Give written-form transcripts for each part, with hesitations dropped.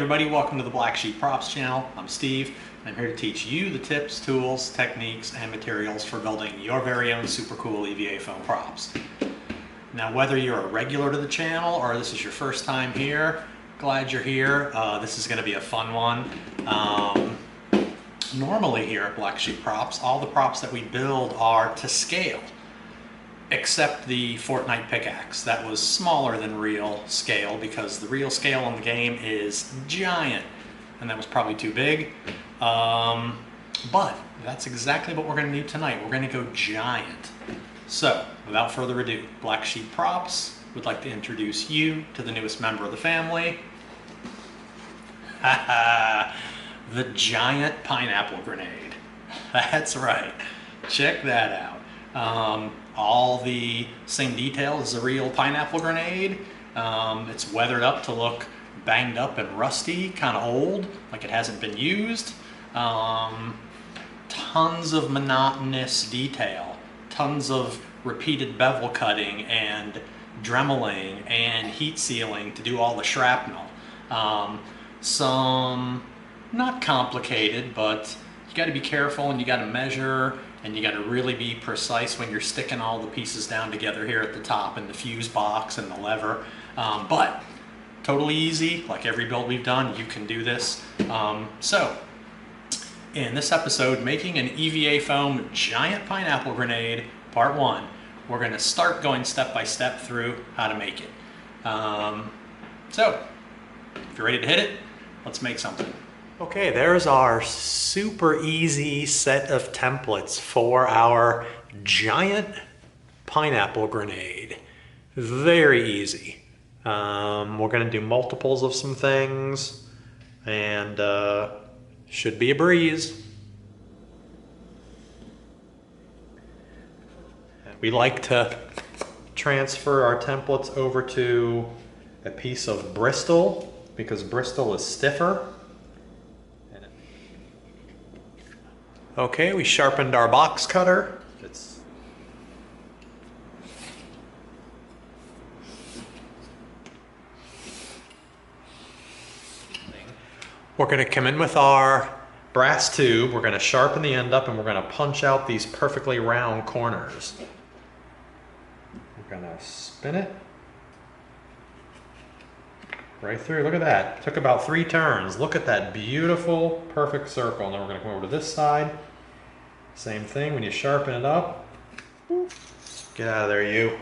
everybody, welcome to the Black Sheep Props channel. I'm Steve, and I'm here to teach you the tips, tools, techniques, and materials for building your very own super cool EVA foam props. Now, whether you're a regular to the channel or this is your first time here, glad you're here. This is going to be a fun one. Normally here at Black Sheep Props, all the props that we build are to scale, except the Fortnite pickaxe. That was smaller than real scale because the real scale in the game is giant, and that was probably too big. But that's exactly what we're going to do tonight. We're going to go giant. So, without further ado, Black Sheep Props would like to introduce you to the newest member of the family. The giant pineapple grenade. That's right. Check that out. All the same detail as the real pineapple grenade. It's weathered up to look banged up and rusty, kind of old, like it hasn't been used. Tons of monotonous detail, tons of repeated bevel cutting and dremeling and heat sealing to do all the shrapnel. Some not complicated, but you got to be careful and you got to measure and you got to really be precise when you're sticking all the pieces down together here at the top and the fuse box and the lever. But totally easy, like every build we've done, you can do this. So in this episode, making an EVA foam giant pineapple grenade, part one, we're going to start going step by step through how to make it. So if you're ready to hit it, let's make something. Okay, there's our super easy set of templates for our giant pineapple grenade. Very easy. We're going to do multiples of some things, and should be a breeze. We like to transfer our templates over to a piece of Bristol because Bristol is stiffer. Okay, we sharpened our box cutter. We're going to come in with our brass tube. We're going to sharpen the end up and we're going to punch out these perfectly round corners. We're going to spin it right through. Look at that. Took about 3 turns. Look at that beautiful, perfect circle. And then we're going to come over to this side. Same thing, when you sharpen it up, get out of there, you.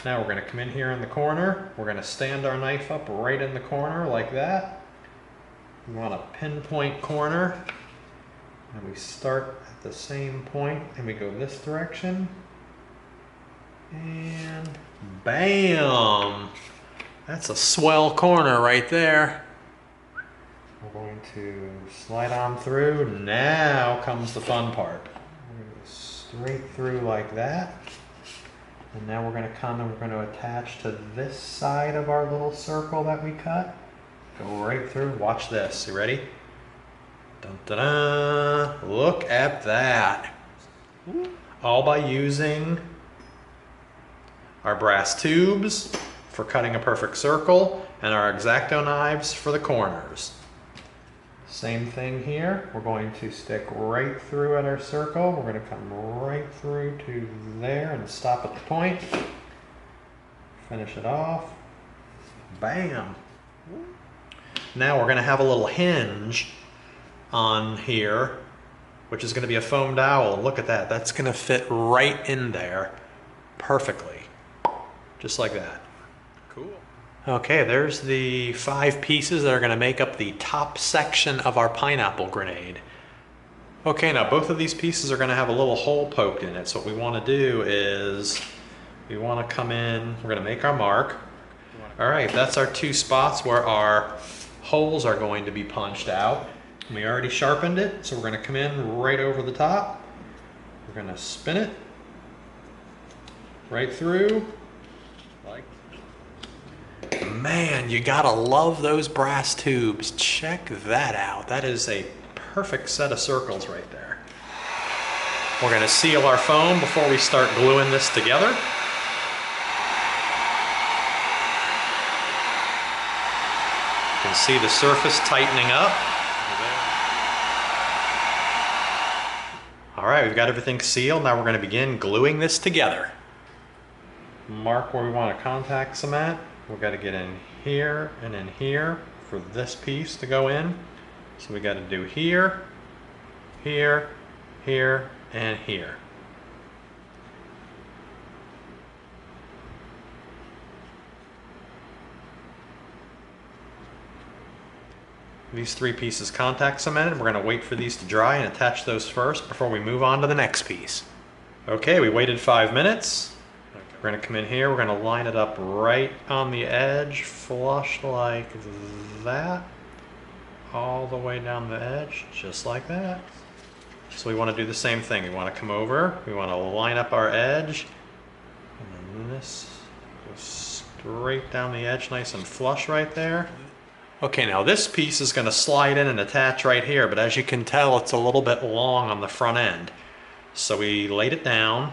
Now we're going to come in here in the corner. We're going to stand our knife up right in the corner like that. We want a pinpoint corner. And we start at the same point and we go this direction. And bam! That's a swell corner right there. We're going to slide on through. Now comes the fun part. We're going to go straight through like that. And now we're going to come and we're going to attach to this side of our little circle that we cut. Go right through. Watch this. You ready? Dun, dun, dun. Look at that. All by using our brass tubes for cutting a perfect circle and our X-Acto knives for the corners. Same thing here. We're going to stick right through at our circle. We're going to come right through to there and stop at the point. Finish it off. Bam! Now we're going to have a little hinge on here, which is going to be a foam dowel. Look at that. That's going to fit right in there perfectly. Just like that. Cool. Okay, there's the 5 pieces that are going to make up the top section of our pineapple grenade. Okay, now both of these pieces are going to have a little hole poked in it. So what we want to do is we want to come in, we're going to make our mark. All right, that's our 2 spots where our holes are going to be punched out. We already sharpened it, so we're going to come in right over the top. We're going to spin it right through. Man, you gotta love those brass tubes. Check that out. That is a perfect set of circles right there. We're gonna seal our foam before we start gluing this together. can see the surface tightening up. All right, we've got everything sealed. Now we're going to begin gluing this together. Mark where we want to contact cement. We've got to get in here and in here for this piece to go in. So we got to do here, here, here, and here. These 3 pieces contact cemented. We're going to wait for these to dry and attach those first before we move on to the next piece. Okay, we waited 5 minutes. We're going to come in here, we're going to line it up right on the edge, flush like that, all the way down the edge, just like that. So we want to do the same thing. We want to come over, we want to line up our edge, and then this goes straight down the edge, nice and flush right there. Okay, now this piece is going to slide in and attach right here, but as you can tell, it's a little bit long on the front end. So we laid it down,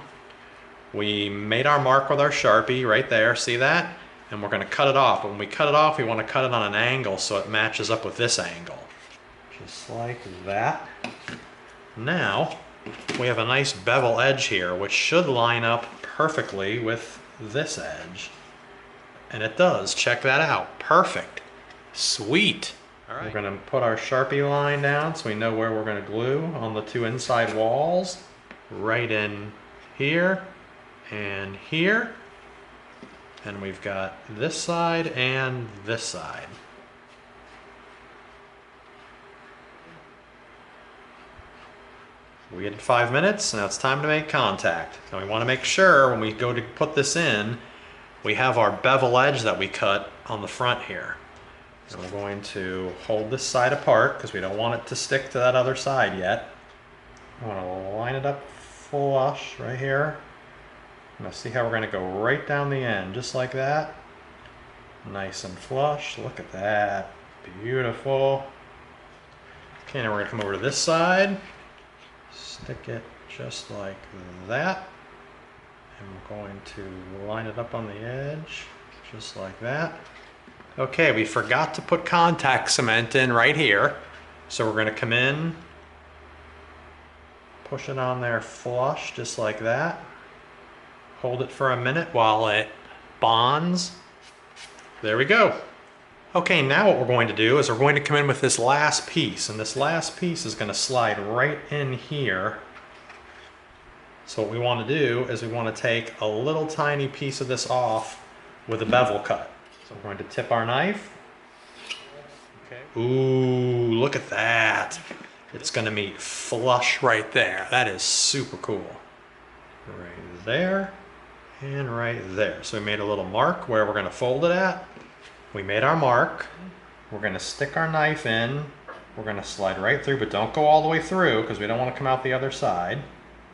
we made our mark with our Sharpie right there, see that? And we're going to cut it off. But when we cut it off, we want to cut it on an angle so it matches up with this angle. Just like that. Now, we have a nice bevel edge here, which should line up perfectly with this edge. And it does, check that out, perfect. Sweet. All right. We're going to put our Sharpie line down so we know where we're going to glue on the 2 inside walls. Right in here and here. And we've got this side and this side. We waited 5 minutes, now it's time to make contact. Now we want to make sure when we go to put this in, we have our bevel edge that we cut on the front here. So we're going to hold this side apart because we don't want it to stick to that other side yet. I want to line it up flush right here. Now see how we're going to go right down the end, just like that. Nice and flush, look at that, beautiful. Okay, now we're going to come over to this side, stick it just like that. And we're going to line it up on the edge, just like that. Okay, we forgot to put contact cement in right here. So we're going to come in, push it on there flush, just like that. Hold it for a minute while it bonds. There we go. Okay, now what we're going to do is we're going to come in with this last piece, and this last piece is going to slide right in here. So what we want to do is we want to take a little tiny piece of this off with a bevel cut. So we're going to tip our knife. Okay. Ooh, look at that. It's going to meet flush right there. That is super cool. Right there and right there. So we made a little mark where we're going to fold it at. We made our mark. We're going to stick our knife in. We're going to slide right through, but don't go all the way through because we don't want to come out the other side.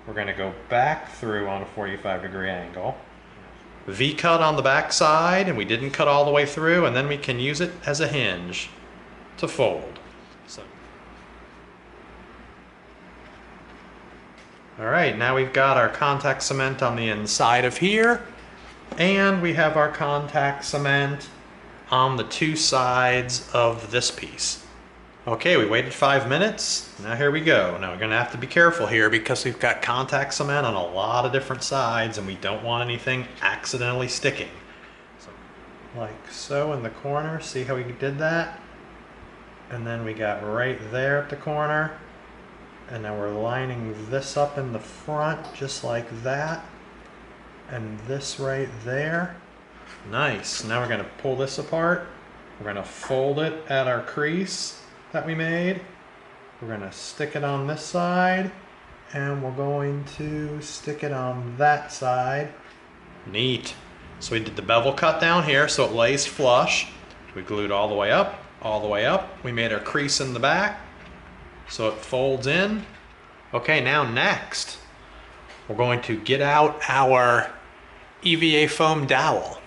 We're going to go back through on a 45-degree angle. V-cut on the back side, and we didn't cut all the way through, and then we can use it as a hinge to fold. So. All right, now we've got our contact cement on the inside of here, and we have our contact cement on the 2 sides of this piece. Okay, we waited 5 minutes. Now here we go. Now we're going to have to be careful here because we've got contact cement on a lot of different sides and we don't want anything accidentally sticking. So, like so in the corner. See how we did that? And then we got right there at the corner. And now we're lining this up in the front just like that. And this right there. Nice. Now we're going to pull this apart. We're going to fold it at our crease that we made. We're going to stick it on this side and we're going to stick it on that side. Neat. So we did the bevel cut down here so it lays flush. We glued all the way up, all the way up. We made our crease in the back so it folds in. Okay, now next we're going to get out our EVA foam dowel.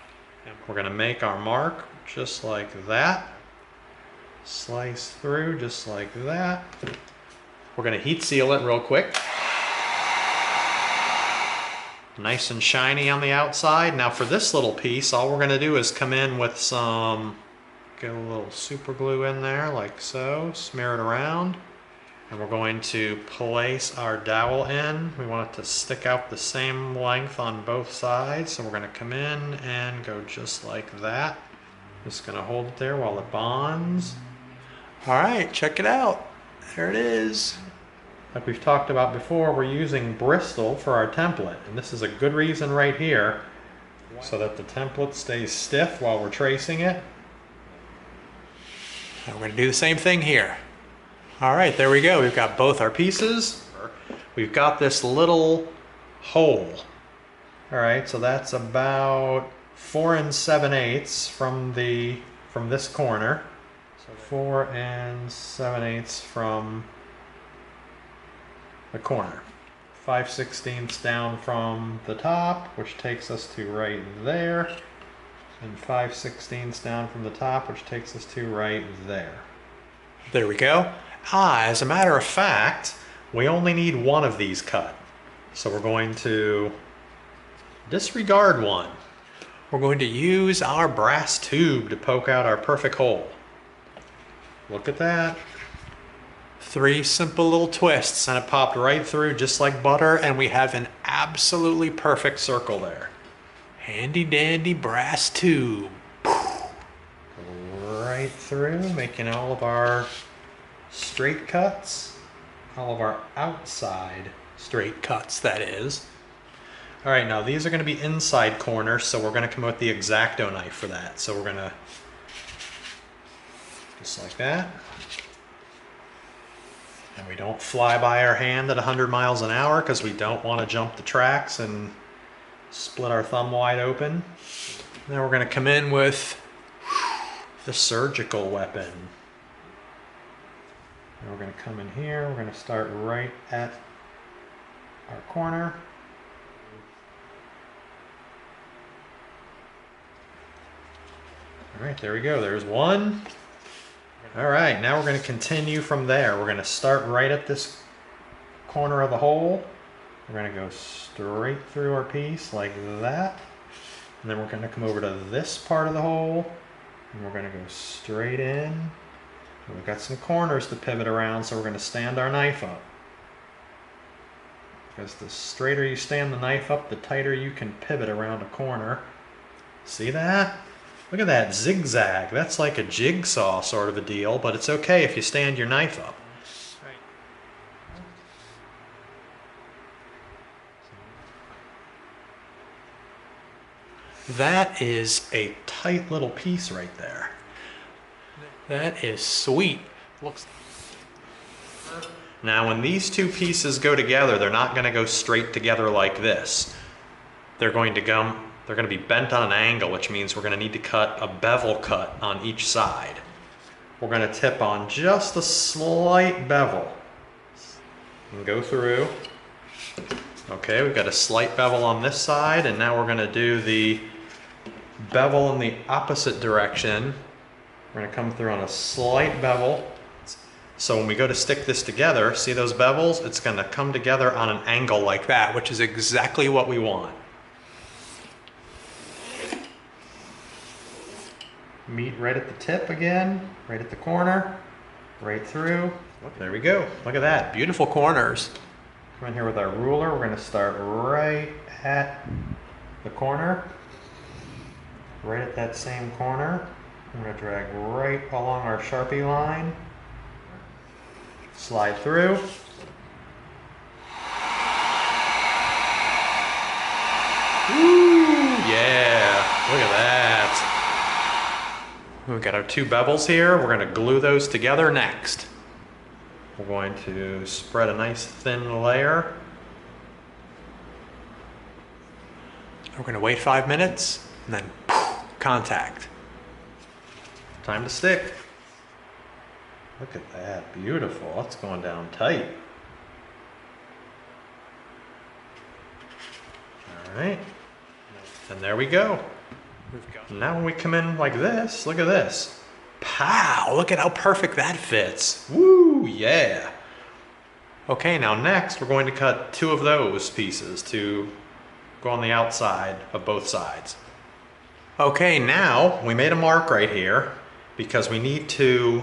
We're going to make our mark just like that. Slice through just like that. We're going to heat seal it real quick. Nice and shiny on the outside. Now for this little piece, all we're going to do is come in with some get a little super glue in there like so, smear it around. And we're going to place our dowel in. We want it to stick out the same length on both sides. So we're going to come in and go just like that. Just going to hold it there while it bonds. All right, check it out. There it is. Like we've talked about before, we're using Bristol for our template. And this is a good reason right here, so that the template stays stiff while we're tracing it. And we're going to do the same thing here. All right, there we go. We've got both our pieces. We've got this little hole. All right, so that's about 4 7/8 from this corner. So 4 7/8 from the corner. 5/16 down from the top, which takes us to right there. And 5/16 down from the top, which takes us to right there. There we go. As a matter of fact, we only need one of these cut. So we're going to disregard one. We're going to use our brass tube to poke out our perfect hole. Look at that. 3 simple little twists and it popped right through just like butter, and we have an absolutely perfect circle there. Handy dandy brass tube. Right through, making all of our straight cuts, all of our outside straight cuts, that is. All right, now these are going to be inside corners, so we're going to come with the X-Acto knife for that. So we're going to, just like that. And we don't fly by our hand at 100 miles an hour because we don't want to jump the tracks and split our thumb wide open. Now we're going to come in with the surgical weapon. And we're going to come in here, we're going to start right at our corner. All right, there we go, there's one. All right, now we're going to continue from there. We're going to start right at this corner of the hole. We're going to go straight through our piece like that. And then we're going to come over to this part of the hole. And we're going to go straight in. And we've got some corners to pivot around, so we're going to stand our knife up. Because the straighter you stand the knife up, the tighter you can pivot around a corner. See that? Look at that zigzag. That's like a jigsaw sort of a deal, but it's okay if you stand your knife up. That is a tight little piece right there. That is sweet. Looks. Now when these two pieces go together, they're not going to go straight together like this. They're going to be bent on an angle, which means we're going to need to cut a bevel cut on each side. We're going to tip on just a slight bevel and go through. Okay, we've got a slight bevel on this side, and now we're going to do the bevel in the opposite direction. We're going to come through on a slight bevel. So when we go to stick this together, see those bevels? It's going to come together on an angle like that, which is exactly what we want. Meet right at the tip again, right at the corner, right through. There we go. Look at that. Beautiful corners. Come in here with our ruler. We're going to start right at the corner, right at that same corner. I'm going to drag right along our Sharpie line. Slide through. Woo! Yeah, look at that. We've got our two bevels here. We're going to glue those together next. We're going to spread a nice thin layer. We're going to wait 5 minutes and then contact. Time to stick. Look at that, beautiful. That's going down tight. All right, and there we go. Now when we come in like this, look at this. Pow, look at how perfect that fits. Woo, yeah. Okay, now next we're going to cut 2 of those pieces to go on the outside of both sides. Okay, now we made a mark right here, because we need to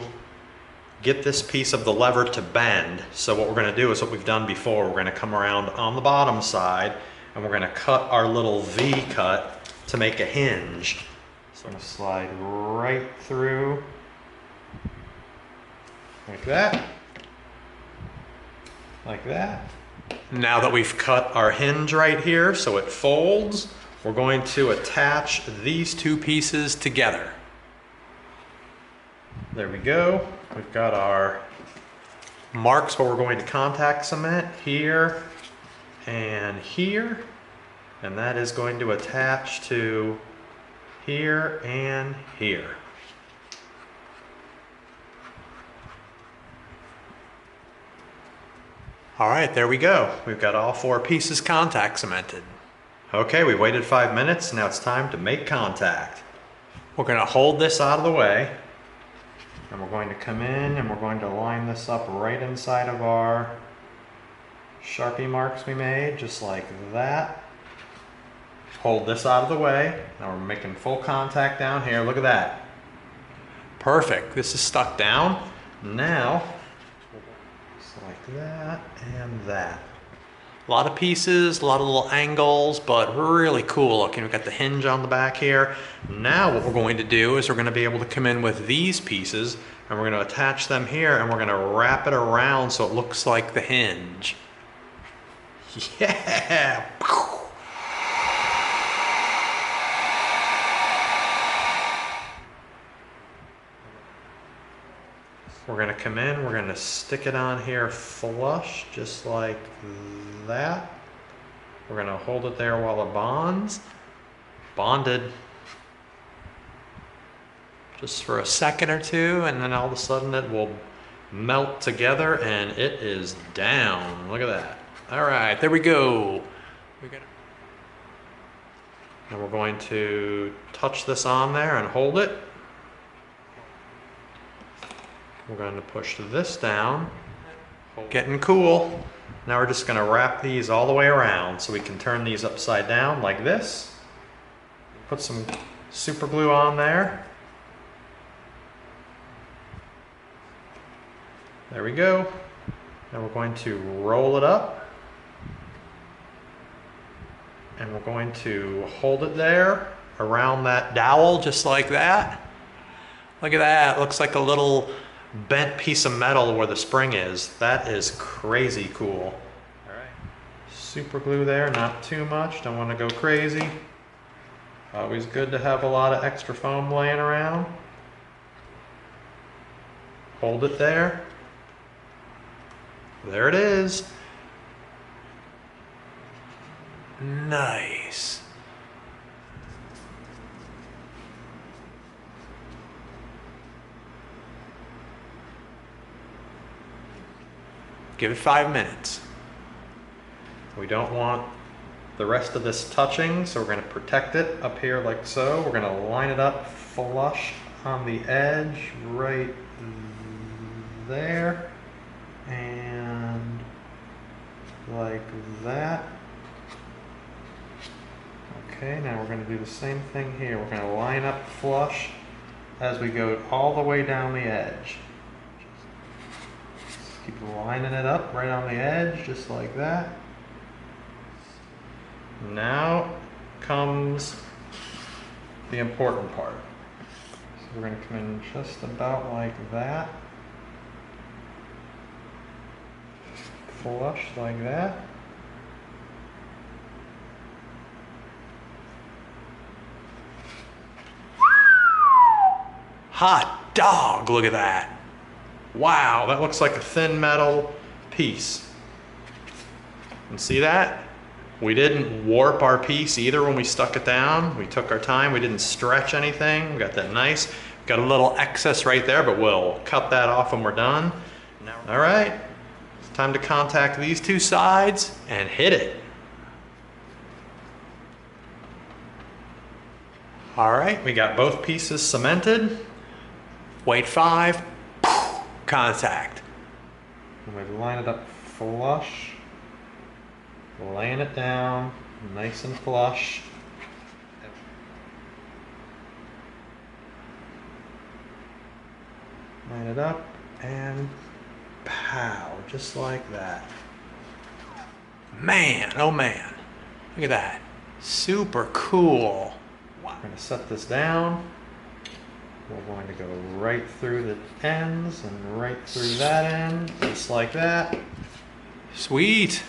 get this piece of the lever to bend. So what we're going to do is what we've done before. We're going to come around on the bottom side and we're going to cut our little V cut to make a hinge. So I'm going to slide right through like that. Like that. Now that we've cut our hinge right here so it folds, we're going to attach these two pieces together. There we go. We've got our marks where we're going to contact cement here and here. And that is going to attach to here and here. All right, there we go. We've got all 4 pieces contact cemented. Okay, we waited 5 minutes. Now it's time to make contact. We're going to hold this out of the way. And we're going to come in and we're going to line this up right inside of our Sharpie marks we made, just like that. Hold this out of the way. Now we're making full contact down here. Look at that. Perfect. This is stuck down. Now, just like that and that. A lot of pieces, a lot of little angles, but really cool looking. We've got the hinge on the back here. Now what we're going to do is we're going to be able to come in with these pieces and we're going to attach them here and we're going to wrap it around so it looks like the hinge. Yeah! We're going to come in, we're going to stick it on here flush, just like that. We're going to hold it there while it bonds. Bonded just for a second or two, and then all of a sudden it will melt together and it is down. Look at that. All right, there we go. And we're going to touch this on there and hold it. We're going to push this down. Getting cool. Now we're just going to wrap these all the way around so we can turn these upside down like this. Put some super glue on there. There we go. Now we're going to roll it up. And we're going to hold it there around that dowel just like that. Look at that. It looks like a little bent piece of metal where the spring is. That is crazy cool. All right. Super glue there, not too much. Don't want to go crazy. Always good to have a lot of extra foam laying around. Hold it there. There it is. Nice. Give it 5 minutes. We don't want the rest of this touching, so we're going to protect it up here like so. We're going to line it up flush on the edge right there and like that. Okay, now we're going to do the same thing here. We're going to line up flush as we go all the way down the edge. Keep lining it up right on the edge, just like that. Now comes the important part. So we're going to come in just about like that. Flush like that. Hot dog, look at that. Wow, that looks like a thin metal piece. And see that? We didn't warp our piece either when we stuck it down. We took our time, we didn't stretch anything. We got that nice. Got a little excess right there, but we'll cut that off when we're done. All right, it's time to contact these two sides and hit it. All right, we got both pieces cemented. Wait 5. Contact. And we line it up flush, laying it down nice and flush. line it up, and pow, just like that. Man, oh man, look at that. Super cool. Wow. I'm going to set this down. We're going to go right through the ends and right through that end, just like that. Sweet.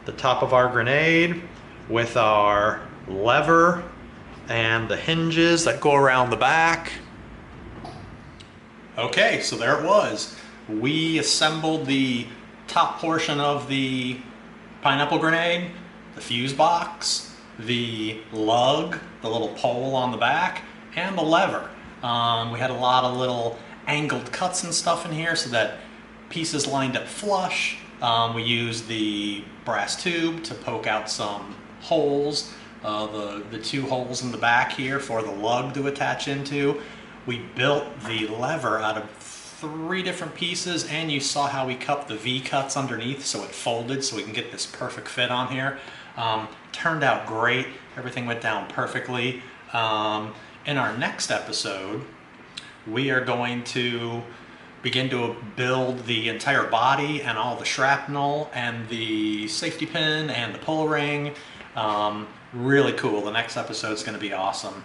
The top of our grenade with our lever and the hinges that go around the back. Okay, so there it was. We assembled the top portion of the pineapple grenade, the fuse box, the lug, the little pole on the back, and the lever. We had a lot of little angled cuts and stuff in here so that pieces lined up flush. We used the brass tube to poke out some holes, the two holes in the back here for the lug to attach into. We built the lever out of 3 different pieces, and you saw how we cut the V cuts underneath so it folded so we can get this perfect fit on here. Turned out great. Everything went down perfectly. In our next episode, we are going to begin to build the entire body and all the shrapnel and the safety pin and the pull ring. Really cool. The next episode is going to be awesome.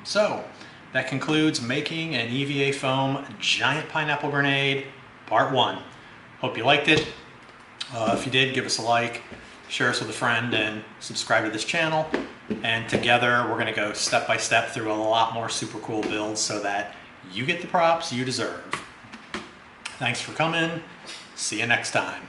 So that concludes making an EVA foam giant pineapple grenade, part 1. Hope you liked it. If you did, give us a like, share us with a friend, and subscribe to this channel. And together we're going to go step by step through a lot more super cool builds so that you get the props you deserve. Thanks for coming. See you next time.